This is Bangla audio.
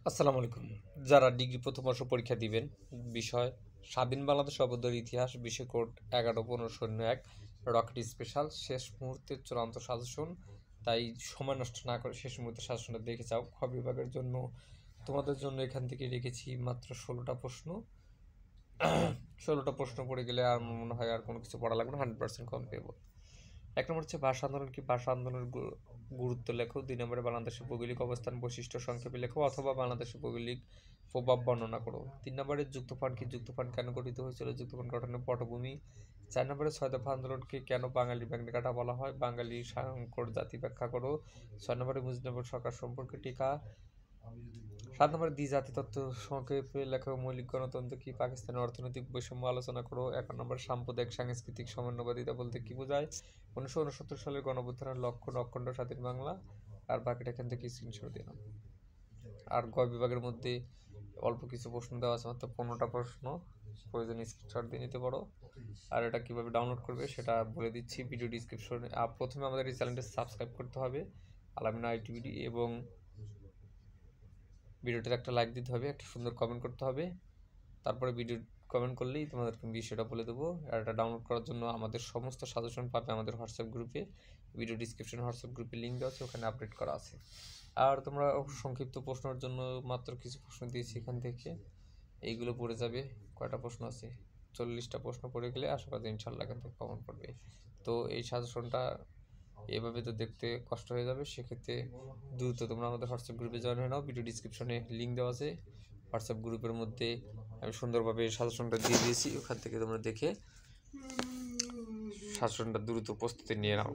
আসসালামু আলাইকুম। যারা ডিগ্রি প্রথম বর্ষ পরীক্ষা দিবেন, বিষয় স্বাধীন বাংলাদেশ অভ্যুদয়ের ইতিহাস, বিষয় কোড 11-15-01, রকেট স্পেশাল, শেষ মুহূর্তের চূড়ান্ত সাজেশন। তাই সময় নষ্ট না করে শেষ মুহূর্তের সাজেশনটা দেখে যাও। খ বিভাগের জন্য তোমাদের জন্য এখান থেকে রেখেছি মাত্র 16টা প্রশ্ন। 16টা প্রশ্ন পড়ে গেলে আর মনে হয় আর কোনো কিছু পড়া লাগবে না, 100% কম পেবো। এক নম্বর হচ্ছে ভাষা আন্দোলন কি? ভাষা আন্দোলনের গুরুত্ব লেখো। 2 নম্বরে বাংলাদেশের ভৌগোলিক অবস্থান বৈশিষ্ট্য সংক্ষেপে লেখো অথবা বাংলাদেশের ভৌগোলিক প্রভাব বর্ণনা করো। 3 নম্বরে যুক্তফ্রন্ট কি? যুক্তফ্রন্ট কেন গঠিত হয়েছিল? যুক্তফ্রন্ট গঠনের পটভূমি। 4 নম্বরে 6 দফা আন্দোলনকে কেন বাঙালি ব্যাংকাটা বলা হয়? বাঙালি সংকট জাতি ব্যাখ্যা করো। 6 নম্বরে মুজিবনগর সরকার সম্পর্কে টিকা। 7 নম্বরে দ্বি-জাতি তত্ত্ব সংক্ষেপে লেখা। মৌলিক গণতন্ত্র কি? পাকিস্তানের অর্থনৈতিক বৈষম্য আলোচনা করো। 11 নম্বর সাম্প্রদায়িক সাংস্কৃতিক সমন্বয়বাদিতা বলতে কি বোঝায়? 1969 সালের গণঅভ্যুত্থানের লক্ষণ অখণ্ড স্বাধীন বাংলা। আর বাকিটা এখান থেকে স্ক্রিনশট দিলাম। আর গ বিভাগের মধ্যে অল্প কিছু প্রশ্ন দেওয়া আছে, মাত্র 15টা প্রশ্ন। প্রয়োজনে স্ক্রিনশট দিয়ে নিতে পারো। আর এটা কিভাবে ডাউনলোড করবে সেটা বলে দিচ্ছি ভিডিও ডিসক্রিপশনে। প্রথমে আমাদের এই চ্যানেলটা সাবস্ক্রাইব করতে হবে, আলামিন আইটিভিডি, এবং ভিডিওটাতে একটা লাইক দিতে হবে, একটা সুন্দর কমেন্ট করতে হবে। তারপরে ভিডিও কমেন্ট করলেই তোমাদেরকে বিষয়টা বলে দেবো। আর এটা ডাউনলোড করার জন্য আমাদের সমস্ত সাজেশন পাবে আমাদের হোয়াটসঅ্যাপ গ্রুপে। ভিডিও ডিসক্রিপশনে হোয়াটসঅ্যাপ গ্রুপে লিঙ্ক দেওয়া আছে, ওখানে আপডেট করা আছে। আর তোমরা সংক্ষিপ্ত প্রশ্নের জন্য মাত্র কিছু প্রশ্ন দিয়েছি এখান থেকে, এইগুলো পড়ে যাবে। কয়টা প্রশ্ন আছে? 40টা প্রশ্ন পড়ে গেলে আশা করি ইনশাল্লাহ এখান থেকে কমন পড়বে। তো এই সাজেশনটা এভাবে তো দেখতে কষ্ট হয়ে যাবে, সেক্ষেত্রে দ্রুত তোমরা আমাদের হোয়াটসঅ্যাপ গ্রুপে জয়েন হয়ে নাও। ভিডিও ডিসক্রিপশনে লিঙ্ক দেওয়া আছে, হোয়াটসঅ্যাপ গ্রুপের মধ্যে আমি সুন্দরভাবে সাজেশনটা দিয়ে দিয়েছি, ওখান থেকে তোমরা দেখে সাজেশনটা দ্রুত প্রস্তুতি নিয়ে নাও।